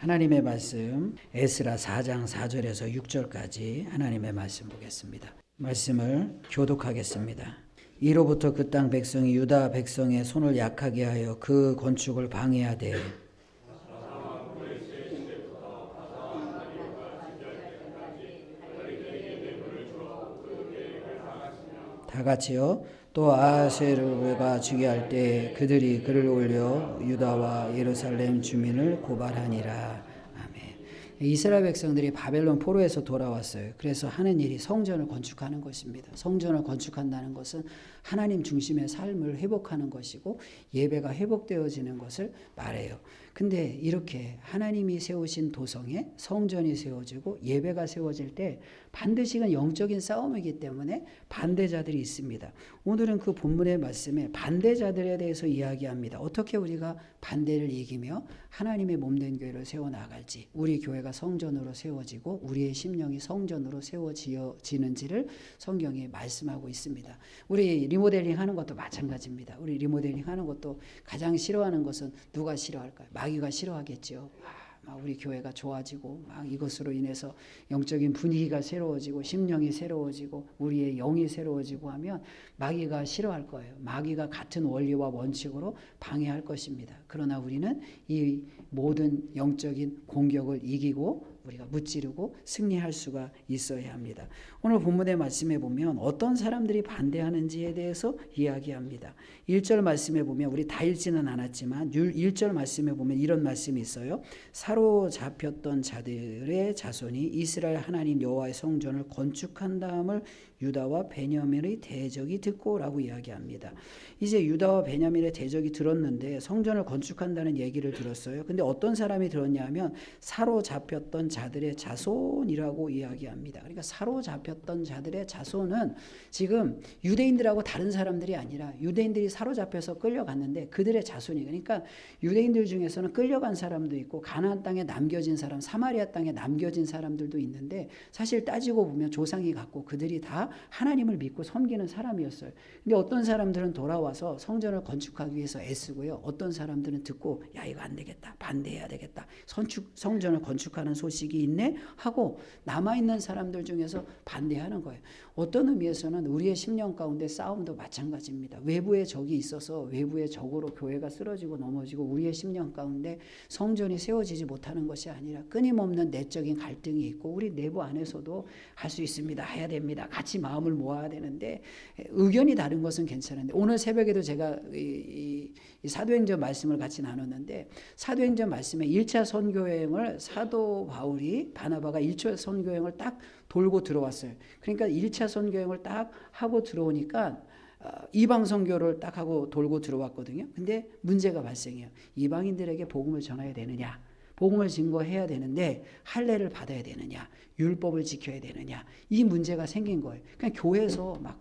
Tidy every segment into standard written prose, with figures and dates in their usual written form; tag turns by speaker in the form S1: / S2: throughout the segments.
S1: 하나님의 말씀 에스라 4장 4절에서 6절까지 하나님의 말씀 보겠습니다. 말씀을 교독하겠습니다. 이로부터 그 땅 백성이 유다 백성의 손을 약하게 하여 그 건축을 방해하되 다 같이요. 또 아하스웨로가 즉위할 때 그들이 글을 올려 유다와 예루살렘 주민을 고발하니라. 아멘. 이스라엘 백성들이 바벨론 포로에서 돌아왔어요. 그래서 하는 일이 성전을 건축하는 것입니다. 성전을 건축한다는 것은 하나님 중심의 삶을 회복하는 것이고 예배가 회복되어지는 것을 말해요. 근데 이렇게 하나님이 세우신 도성에 성전이 세워지고 예배가 세워질 때 반드시 영적인 싸움이기 때문에 반대자들이 있습니다. 오늘은 그 본문의 말씀에 반대자들에 대해서 이야기합니다. 어떻게 우리가 반대를 이기며 하나님의 몸된 교회를 세워나갈지, 우리 교회가 성전으로 세워지고 우리의 심령이 성전으로 세워지는지를 성경이 말씀하고 있습니다. 우리 리모델링 하는 것도 마찬가지입니다. 우리 리모델링 하는 것도 가장 싫어하는 것은 누가 싫어할까요? 마귀가 싫어하겠죠. 막 우리 교회가 좋아지고 막 이것으로 인해서 영적인 분위기가 새로워지고 심령이 새로워지고 우리의 영이 새로워지고 하면 마귀가 싫어할 거예요. 마귀가 같은 원리와 원칙으로 방해할 것입니다. 그러나 우리는 이 모든 영적인 공격을 이기고 우리가 무찌르고 승리할 수가 있어야 합니다. 오늘 본문의 말씀에 보면 어떤 사람들이 반대하는지에 대해서 이야기합니다. 1절 말씀에 보면 우리 다 읽지는 않았지만 1절 말씀에 보면 이런 말씀이 있어요. 사로잡혔던 자들의 자손이 이스라엘 하나님 여호와의 성전을 건축한 다음을 유다와 베냐민의 대적이 듣고 라고 이야기합니다. 이제 유다와 베냐민의 대적이 들었는데 성전을 건축한다는 얘기를 들었어요. 근데 어떤 사람이 들었냐 하면 사로잡혔던 자들의 자손이라고 이야기합니다. 그러니까 사로잡혔던 자들의 자손은 지금 유대인들하고 다른 사람들이 아니라 유대인들이 사로잡혀서 끌려갔는데 그들의 자손이, 그러니까 유대인들 중에서는 끌려간 사람도 있고 가나안 땅에 남겨진 사람, 사마리아 땅에 남겨진 사람들도 있는데 사실 따지고 보면 조상이 같고 그들이 다 하나님을 믿고 섬기는 사람이었어요. 근데 어떤 사람들은 돌아와서 성전을 건축하기 위해서 애쓰고요. 어떤 사람들은 듣고 야 이거 안 되겠다, 반대해야 되겠다, 성전을 건축하는 소식이 있네 하고 남아있는 사람들 중에서 반대하는 거예요. 어떤 의미에서는 우리의 심령 가운데 싸움도 마찬가지입니다. 외부의 적이 있어서 외부의 적으로 교회가 쓰러지고 넘어지고 우리의 심령 가운데 성전이 세워지지 못하는 것이 아니라 끊임없는 내적인 갈등이 있고 우리 내부 안에서도 할 수 있습니다, 해야 됩니다, 같이 마음을 모아야 되는데 의견이 다른 것은 괜찮은데 오늘 새벽에도 제가 이 사도행전 말씀을 같이 나눴는데 사도행전 말씀에 1차 선교여행을 사도 바울이 바나바가 1차 선교여행을 딱 돌고 들어왔어요. 그러니까 1차 선교여행을 딱 하고 들어오니까 이방 선교를 딱 하고 돌고 들어왔거든요. 근데 문제가 발생해요. 이방인들에게 복음을 전해야 되느냐, 복음을 증거해야 되는데 할례를 받아야 되느냐, 율법을 지켜야 되느냐, 이 문제가 생긴 거예요. 그냥 교회에서 막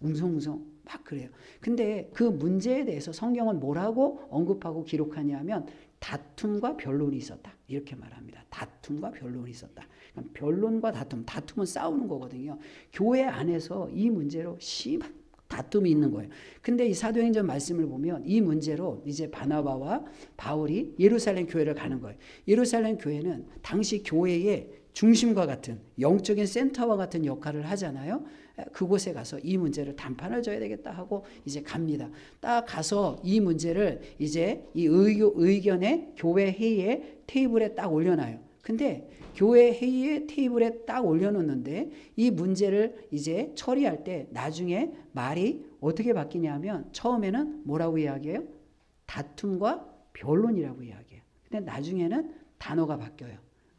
S1: 웅성웅성 막 그래요. 근데 그 문제에 대해서 성경은 뭐라고 언급하고 기록하냐면 다툼과 변론이 있었다, 이렇게 말합니다. 다툼과 변론이 있었다. 변론과 다툼은 싸우는 거거든요. 교회 안에서 이 문제로 심한 다툼이 있는 거예요. 근데 이 사도행전 말씀을 보면 이 문제로 이제 바나바와 바울이 예루살렘 교회를 가는 거예요. 예루살렘 교회는 당시 교회의 중심과 같은 영적인 센터와 같은 역할을 하잖아요. 그곳에 가서 이 문제를 단판을 져야 되겠다 하고 이제 갑니다. 딱 가서 이 문제를 이제 이 의견의 교회 회의의 테이블에 딱 올려놔요. 근데 교회 회의의 테이블에 딱 올려놓는데 이 문제를 이제 처리할 때 나중에 말이 어떻게 바뀌냐면 처음에는 뭐라고 이야기해요? 다툼과 변론이라고 이야기해요. 근데 나중에는 단어가 바뀌어요.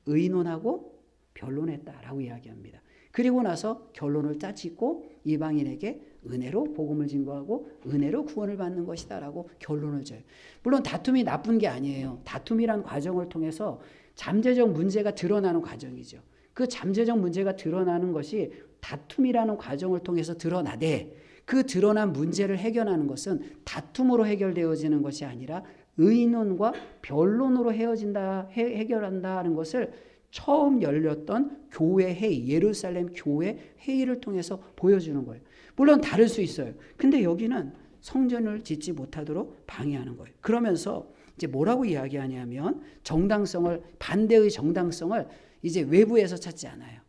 S1: 의논하고 변론했다라고 이야기합니다. 그리고 나서 결론을 짜짓고 이방인에게 은혜로 복음을 증거하고 은혜로 구원을 받는 것이다라고 결론을 줘요. 물론 다툼이 나쁜 게 아니에요. 다툼이란 과정을 통해서 잠재적 문제가 드러나는 과정이죠. 그 잠재적 문제가 드러나는 것이 다툼이라는 과정을 통해서 드러나되 그 드러난 문제를 해결하는 것은 다툼으로 해결되어지는 것이 아니라 의논과 변론으로 해결한다는 것을 처음 열렸던 교회 회의, 예루살렘 교회 회의를 통해서 보여주는 거예요. 물론 다를 수 있어요. 근데 여기는 성전을 짓지 못하도록 방해하는 거예요. 그러면서 이제 뭐라고 이야기하냐면 정당성을, 반대의 정당성을 이제 외부에서 찾지 않아요.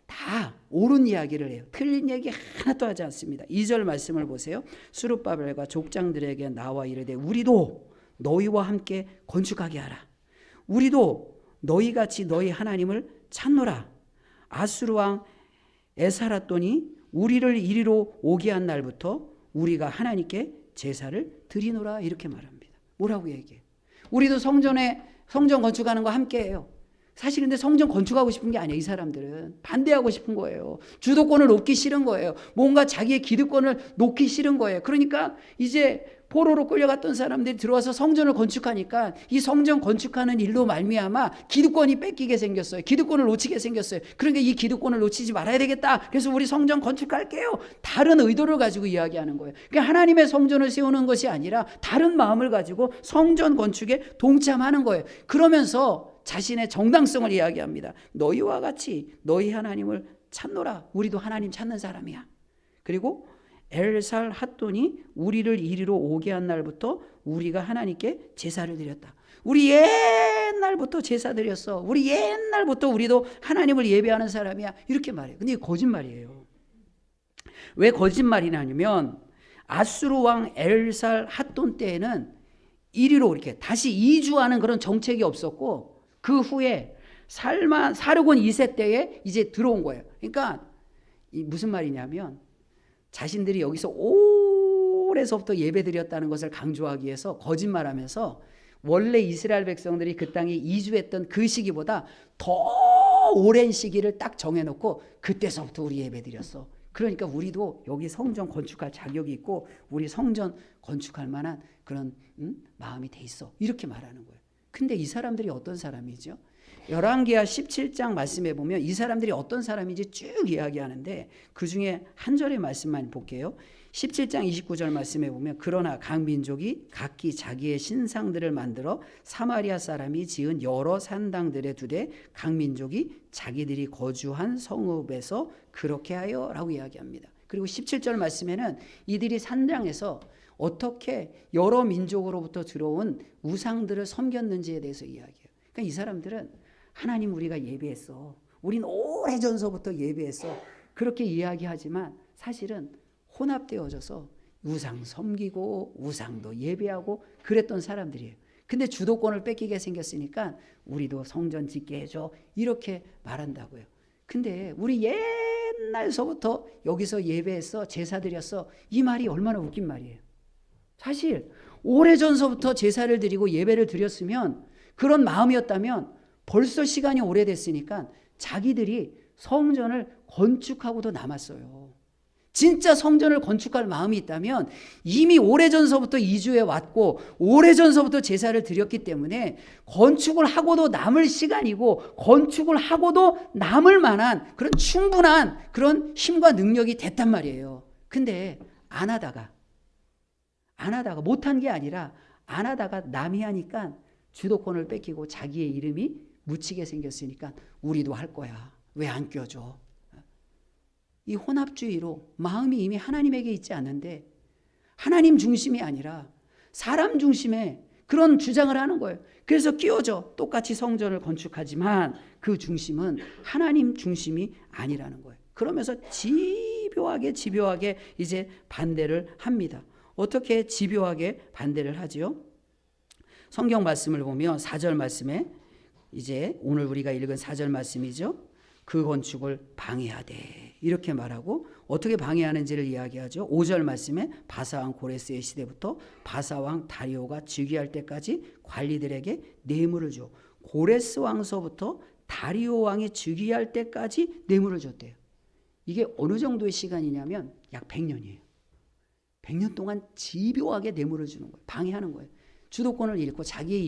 S1: 다 옳은 이야기를 해요. 틀린 얘기 하나도 하지 않습니다. 2절 말씀을 보세요. 스룹바벨과 족장들에게 나와 이르되 우리도 너희와 함께 건축하게 하라. 우리도 너희같이 너희 하나님을 찾노라. 아수르 왕 에사라돈이 우리를 이리로 오게 한 날부터 우리가 하나님께 제사를 드리노라. 이렇게 말합니다. 뭐라고 얘기해요? 우리도 성전 건축하는 거 함께 해요. 사실 근데 성전 건축하고 싶은 게 아니에요. 이 사람들은 반대하고 싶은 거예요. 주도권을 놓기 싫은 거예요. 뭔가 자기의 기득권을 놓기 싫은 거예요. 그러니까 이제 포로로 끌려갔던 사람들이 들어와서 성전을 건축하니까 이 성전 건축하는 일로 말미암아 기득권이 뺏기게 생겼어요. 기득권을 놓치게 생겼어요. 그러니까 이 기득권을 놓치지 말아야 되겠다. 그래서 우리 성전 건축할게요. 다른 의도를 가지고 이야기하는 거예요. 그러니까 하나님의 성전을 세우는 것이 아니라 다른 마음을 가지고 성전 건축에 동참하는 거예요. 그러면서 자신의 정당성을 이야기합니다. 너희와 같이 너희 하나님을 찾노라. 우리도 하나님 찾는 사람이야. 그리고 엘살 핫돈이 우리를 이리로 오게 한 날부터 우리가 하나님께 제사를 드렸다. 우리 옛날부터 제사 드렸어. 우리 옛날부터 우리도 하나님을 예배하는 사람이야. 이렇게 말해요. 근데 이게 거짓말이에요. 왜 거짓말이냐면 아수르 왕 엘살 핫돈 때에는 이리로 이렇게 다시 이주하는 그런 정책이 없었고 그 후에 사르곤 2세 때에 이제 들어온 거예요. 그러니까 무슨 말이냐면 자신들이 여기서 오래서부터 예배드렸다는 것을 강조하기 위해서 거짓말하면서 원래 이스라엘 백성들이 그 땅에 이주했던 그 시기보다 더 오랜 시기를 딱 정해놓고 그때서부터 우리 예배드렸어. 그러니까 우리도 여기 성전 건축할 자격이 있고 우리 성전 건축할 만한 그런 마음이 돼 있어. 이렇게 말하는 거예요. 근데 이 사람들이 어떤 사람이죠? 열왕기하 17장 말씀해 보면 이 사람들이 어떤 사람인지 쭉 이야기하는데 그 중에 한 절의 말씀만 볼게요. 17장 29절 말씀해 보면 그러나 각 민족이 각기 자기의 신상들을 만들어 사마리아 사람이 지은 여러 산당들에 두되 각 민족이 자기들이 거주한 성읍에서 그렇게 하여 라고 이야기합니다. 그리고 17절 말씀에는 이들이 산당에서 어떻게 여러 민족으로부터 들어온 우상들을 섬겼는지에 대해서 이야기해요. 그러니까 이 사람들은 하나님 우리가 예배했어. 우린 오래전서부터 예배했어. 그렇게 이야기하지만 사실은 혼합되어져서 우상 섬기고 우상도 예배하고 그랬던 사람들이에요. 근데 주도권을 뺏기게 생겼으니까 우리도 성전 짓게 해줘. 이렇게 말한다고요. 근데 우리 옛날서부터 여기서 예배했어. 제사 드렸어. 이 말이 얼마나 웃긴 말이에요. 사실 오래전서부터 제사를 드리고 예배를 드렸으면 그런 마음이었다면 벌써 시간이 오래됐으니까 자기들이 성전을 건축하고도 남았어요. 진짜 성전을 건축할 마음이 있다면 이미 오래전서부터 이주해 왔고 오래전서부터 제사를 드렸기 때문에 건축을 하고도 남을 시간이고 건축을 하고도 남을 만한 그런 충분한 그런 힘과 능력이 됐단 말이에요. 근데 안 하다가 못한 게 아니라 안 하다가 남이 하니까 주도권을 뺏기고 자기의 이름이 묻히게 생겼으니까 우리도 할 거야. 왜 안 껴줘? 이 혼합주의로 마음이 이미 하나님에게 있지 않는데 하나님 중심이 아니라 사람 중심의 그런 주장을 하는 거예요. 그래서 끼워져. 똑같이 성전을 건축하지만 그 중심은 하나님 중심이 아니라는 거예요. 그러면서 집요하게 이제 반대를 합니다. 어떻게 집요하게 반대를 하지요? 성경 말씀을 보면 4절 말씀에 이제 오늘 우리가 읽은 4절 말씀이죠. 그 건축을 방해하되 이렇게 말하고 어떻게 방해하는지를 이야기하죠. 5절 말씀에 바사왕 고레스의 시대부터 바사왕 다리오가 즉위할 때까지 관리들에게 뇌물을 줘. 고레스 왕서부터 다리오 왕이 즉위할 때까지 뇌물을 줬대요. 이게 어느 정도의 시간이냐면 약 100년이에요. 100년 동안 집요하게 뇌물을 주는 거예요. 방해하는 거예요. 주도권을 잃고 자기의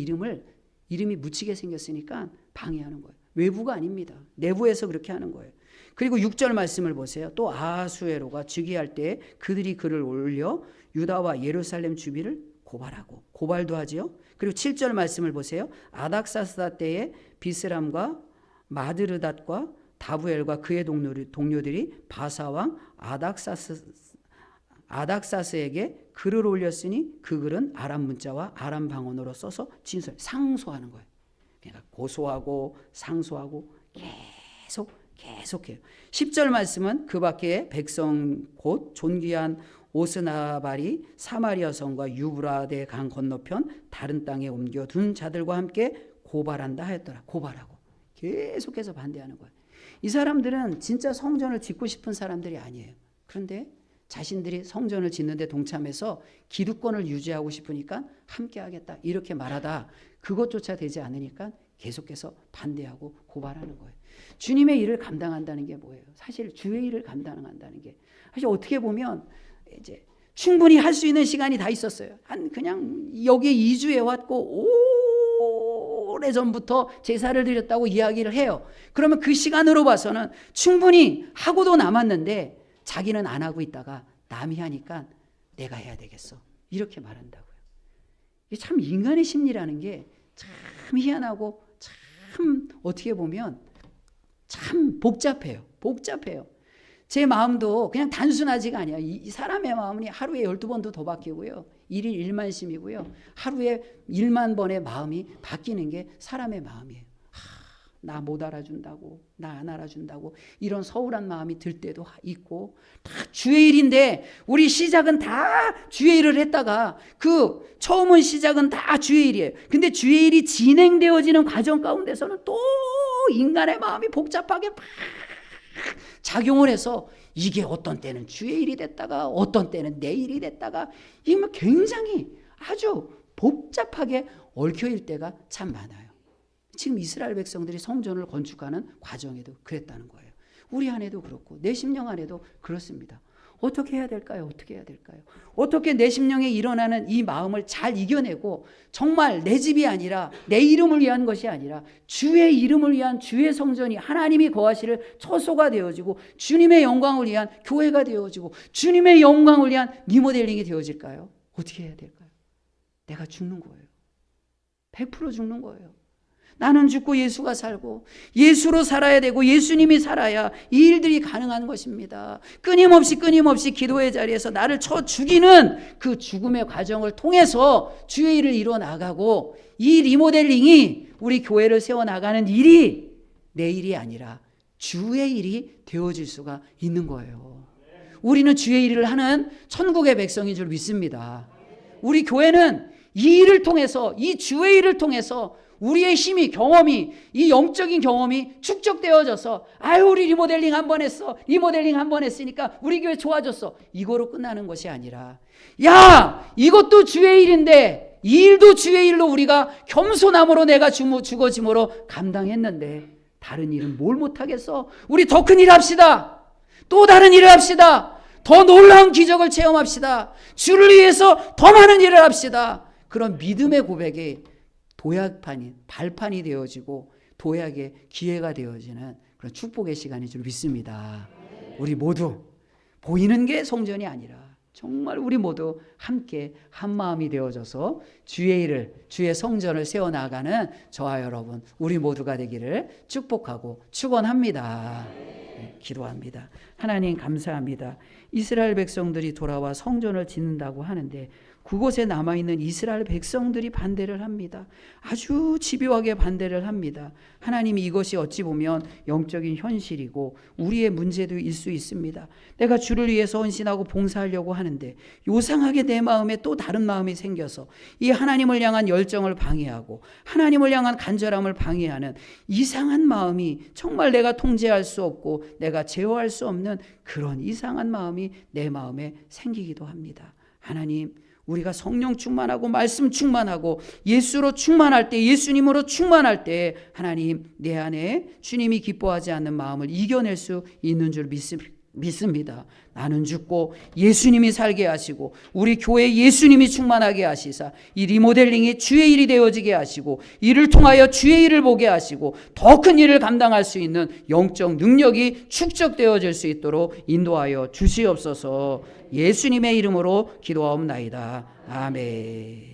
S1: 이름이 묻히게 생겼으니까 방해하는 거예요. 외부가 아닙니다. 내부에서 그렇게 하는 거예요. 그리고 6절 말씀을 보세요. 또 아하수에로가 즉위할 때 그들이 글을 올려 유다와 예루살렘 주민을 고발도 하지요. 그리고 7절 말씀을 보세요. 아닥사스다 때에 비스람과 마드르닷과 다부엘과 그의 동료들이 바사왕 아닥사스에게 글을 올렸으니 그 글은 아람 문자와 아람 방언으로 써서 상소하는 거예요. 그러니까 고소하고 상소하고 계속해요. 10절 말씀은 그 밖에 백성 곧 존귀한 오스나발이 사마리아 성과 유브라데 강 건너편 다른 땅에 옮겨둔 자들과 함께 고발한다 하였더라. 고발하고 계속해서 반대하는 거예요. 이 사람들은 진짜 성전을 짓고 싶은 사람들이 아니에요. 그런데 자신들이 성전을 짓는데 동참해서 기득권을 유지하고 싶으니까 함께 하겠다 이렇게 말하다 그것조차 되지 않으니까 계속해서 반대하고 고발하는 거예요. 주님의 일을 감당한다는 게 뭐예요? 사실 주의 일을 감당한다는 게 사실 어떻게 보면 이제 충분히 할 수 있는 시간이 다 있었어요. 그냥 여기에 2주에 왔고 오래전부터 제사를 드렸다고 이야기를 해요. 그러면 그 시간으로 봐서는 충분히 하고도 남았는데 자기는 안 하고 있다가 남이 하니까 내가 해야 되겠어 이렇게 말한다고요. 이게 참 인간의 심리라는 게 참 희한하고 참 어떻게 보면 참 복잡해요. 제 마음도 그냥 단순하지가 않아요. 이 사람의 마음이 하루에 12번도 더 바뀌고요. 1일 1만심이고요. 하루에 1만 번의 마음이 바뀌는 게 사람의 마음이에요. 나 못 알아준다고, 나 안 알아준다고 이런 서운한 마음이 들 때도 있고 다 주의 일인데 우리 시작은 다 주의 일을 했다가 그 처음은 시작은 다 주의 일이에요. 근데 주의 일이 진행되어지는 과정 가운데서는 또 인간의 마음이 복잡하게 막 작용을 해서 이게 어떤 때는 주의 일이 됐다가 어떤 때는 내 일이 됐다가 이게 뭐 굉장히 아주 복잡하게 얽혀일 때가 참 많아요. 지금 이스라엘 백성들이 성전을 건축하는 과정에도 그랬다는 거예요. 우리 안에도 그렇고 내 심령 안에도 그렇습니다. 어떻게 해야 될까요? 어떻게 내 심령에 일어나는 이 마음을 잘 이겨내고 정말 내 집이 아니라 내 이름을 위한 것이 아니라 주의 이름을 위한 주의 성전이 하나님이 거하시는 처소가 되어지고 주님의 영광을 위한 교회가 되어지고 주님의 영광을 위한 리모델링이 되어질까요? 어떻게 해야 될까요? 내가 죽는 거예요. 100% 죽는 거예요. 나는 죽고 예수가 살고 예수로 살아야 되고 예수님이 살아야 이 일들이 가능한 것입니다. 끊임없이 기도의 자리에서 나를 쳐 죽이는 그 죽음의 과정을 통해서 주의 일을 이루어 나가고 이 리모델링이 우리 교회를 세워나가는 일이 내 일이 아니라 주의 일이 되어질 수가 있는 거예요. 우리는 주의 일을 하는 천국의 백성인 줄 믿습니다. 우리 교회는 이 일을 통해서 이 주의 일을 통해서 우리의 힘이 경험이 이 영적인 경험이 축적되어져서 우리 리모델링 한 번 했으니까 우리 교회 좋아졌어 이거로 끝나는 것이 아니라 이것도 주의 일인데 이 일도 주의 일로 우리가 겸손함으로 내가 죽어짐으로 감당했는데 다른 일은 뭘 못하겠어. 우리 더 큰 일 합시다. 또 다른 일을 합시다. 더 놀라운 기적을 체험합시다. 주를 위해서 더 많은 일을 합시다. 그런 믿음의 고백이 발판이 되어지고 도약의 기회가 되어지는 그런 축복의 시간인 줄 믿습니다. 우리 모두 보이는 게 성전이 아니라 정말 우리 모두 함께 한 마음이 되어져서 주의 성전을 세워나가는 저와 여러분 우리 모두가 되기를 축복하고 축원합니다. 기도합니다. 하나님 감사합니다. 이스라엘 백성들이 돌아와 성전을 짓는다고 하는데 그곳에 남아있는 이스라엘 백성들이 반대를 합니다. 아주 집요하게 반대를 합니다. 하나님이 이것이 어찌 보면 영적인 현실이고 우리의 문제도일 수 있습니다. 내가 주를 위해서 헌신하고 봉사하려고 하는데 요상하게 내 마음에 또 다른 마음이 생겨서 이 하나님을 향한 열정을 방해하고 하나님을 향한 간절함을 방해하는 이상한 마음이 정말 내가 통제할 수 없고 내가 제어할 수 없는 그런 이상한 마음이 내 마음에 생기기도 합니다. 하나님, 우리가 성령 충만하고 말씀 충만하고 예수로 충만할 때 예수님으로 충만할 때 하나님 내 안에 주님이 기뻐하지 않는 마음을 이겨낼 수 있는 줄 믿습니다. 나는 죽고 예수님이 살게 하시고 우리 교회 예수님이 충만하게 하시사 이 리모델링이 주의 일이 되어지게 하시고 이를 통하여 주의 일을 보게 하시고 더 큰 일을 감당할 수 있는 영적 능력이 축적되어질 수 있도록 인도하여 주시옵소서. 예수님의 이름으로 기도하옵나이다. 아멘.